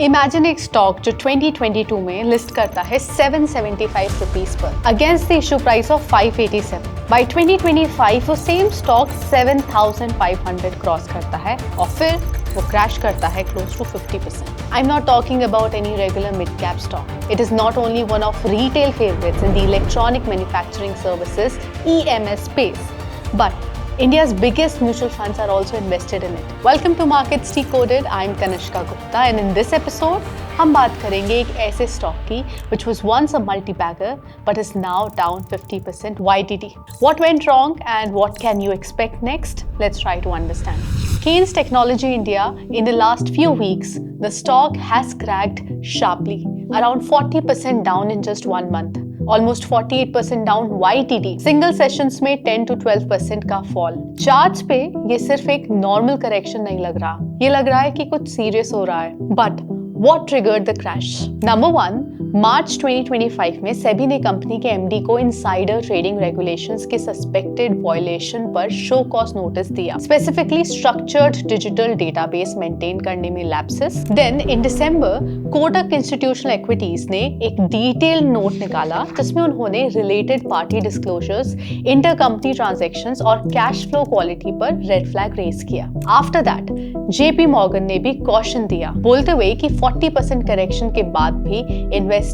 Imagine एक stock जो 2022 में लिस्ट करता है 775 रुपीस पर against the issue price of 587। By 2025 वो सेम स्टॉक 7,500 क्रॉस करता है और फिर वो क्रैश करता है close to 50%. I'm not talking about any regular mid-cap stock. It is not only one of retail favorites in the electronic manufacturing services EMS space, but India's biggest mutual funds are also invested in it. Welcome to Markets Decoded. I'm Kanishka Gupta and in this episode हम बात करेंगे एक ऐसे stock की which was once a multi-bagger but is now down 50% YTD. What went wrong and what can you expect next? Let's try to understand. Kaynes Technology India, in the last few weeks, the stock has cracked sharply, around 40% down in just 1 month. Almost 48% down YTD. Single sessions में 10 to 12% का fall. Charts पे ये सिर्फ एक normal correction नहीं लग रहा. ये लग रहा है कि कुछ serious हो रहा है. But what triggered the crash? Number one, मार्च 2025 में सेबी ने कंपनी के एमडी को इनसाइडर ट्रेडिंग रेगुलेशंस के सस्पेक्टेड वायलेशन पर शो कॉज नोटिस दिया, specifically structured digital database maintain करने में lapses. Then in December Kotak institutional equities ने एक डिटेल्ड नोट निकाला जिसमें उन्होंने related party disclosures, inter company transactions और कैश फ्लो क्वालिटी पर रेड फ्लैग रेज किया। आफ्टर दैट जेपी मॉर्गन ने भी कॉशन दिया, बोलते हुए कि 40% करेक्शन के बाद भी investors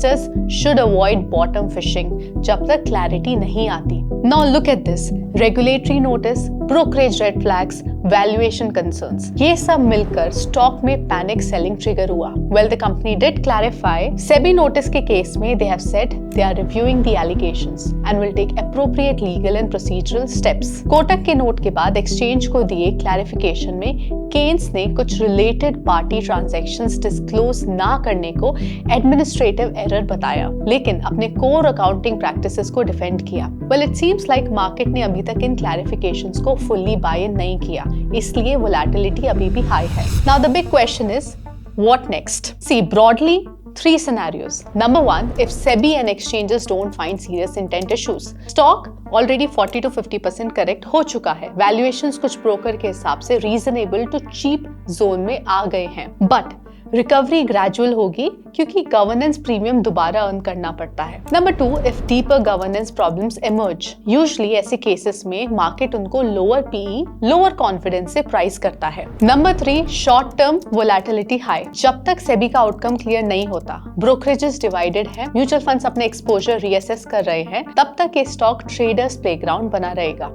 should avoid bottom fishing जब तक क्लैरिटी नहीं आती। Now look at this, regulatory notice, brokerage red flags, valuation concerns, ये सब मिलकर स्टॉक में पैनिक सेलिंग ट्रिगर हुआ। Well the company did clarify, SEBI notice के केस में they have said they are reviewing the allegations and will take appropriate legal and procedural steps. Kotak के note के बाद एक्सचेंज को दिए क्लैरिफिकेशन में केन्स ने कुछ रिलेटेड पार्टी ट्रांजैक्शंस डिस्क्लोज ना करने को एडमिनिस्ट्रेटिव एरर बताया, लेकिन अपने कोर अकाउंटिंग प्रैक्टिसेस को डिफेंड किया। Well it seems like market ने अभी तक इन क्लैरिफिकेशंस को फुल्ली बाय इन नहीं किया, इसलिए वोलेटिलिटी अभी भी हाई है। Now the big question is what next? See broadly 3 scenarios. Number 1, if SEBI and exchanges don't find serious intent issues. Stock already 40 to 50% correct हो चुका है. Valuations कुछ broker के हिसाब से reasonable to cheap zone में आ गए हैं. But रिकवरी ग्रेजुअल होगी क्योंकि गवर्नेंस प्रीमियम दोबारा अर्न करना पड़ता है। Number 2, if deeper governance problems emerge, usually ऐसे केसेस में मार्केट उनको लोअर पीई, लोअर कॉन्फिडेंस से प्राइस करता है। Number 3, short term volatility high, जब तक सेबी का आउटकम क्लियर नहीं होता, ब्रोकरेजेस डिवाइडेड है, म्यूचुअल फंड्स अपने एक्सपोजर रीअसेस कर रहे हैं, तब तक ये स्टॉक ट्रेडर्स प्लेग्राउंड बना रहेगा।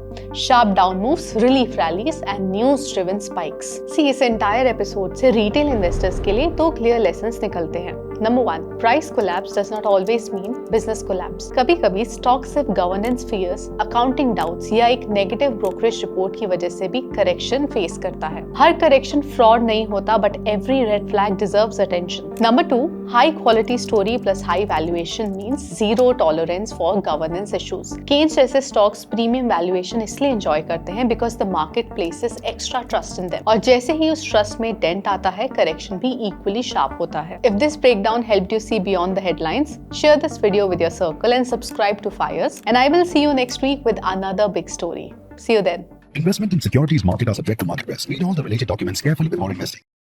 Sharp down moves, relief rallies and news driven spikes. See इस एंटायर एपिसोड से रिटेल इन्वेस्टर्स के लिए 2 क्लियर लेसन्स निकलते हैं। Number 1, price collapse does not always mean business collapse. कभी-कभी स्टॉक सिर्फ गवर्नेंस फियर्स, अकाउंटिंग डाउट्स या एक नेगेटिव ब्रोकरेज रिपोर्ट की वजह से भी करेक्शन फेस करता है। हर करेक्शन फ्रॉड नहीं होता, but every red flag deserves attention. Number 2, high quality story plus high valuation means zero tolerance for governance issues. Kaynes जैसे स्टॉक्स प्रीमियम वैल्यूएशन इसलिए एंजॉय करते हैं because the market places extra trust in them, और जैसे ही उस trust में dent आता है, करेक्शन भी इक्वली शार्प होता है। If this breakdown helped you see beyond the headlines, share this video with your circle and subscribe to FIRES. And I will see you next week with another big story. See you then. Investment in securities market are subject to market risk. Read all the related documents carefully before investing.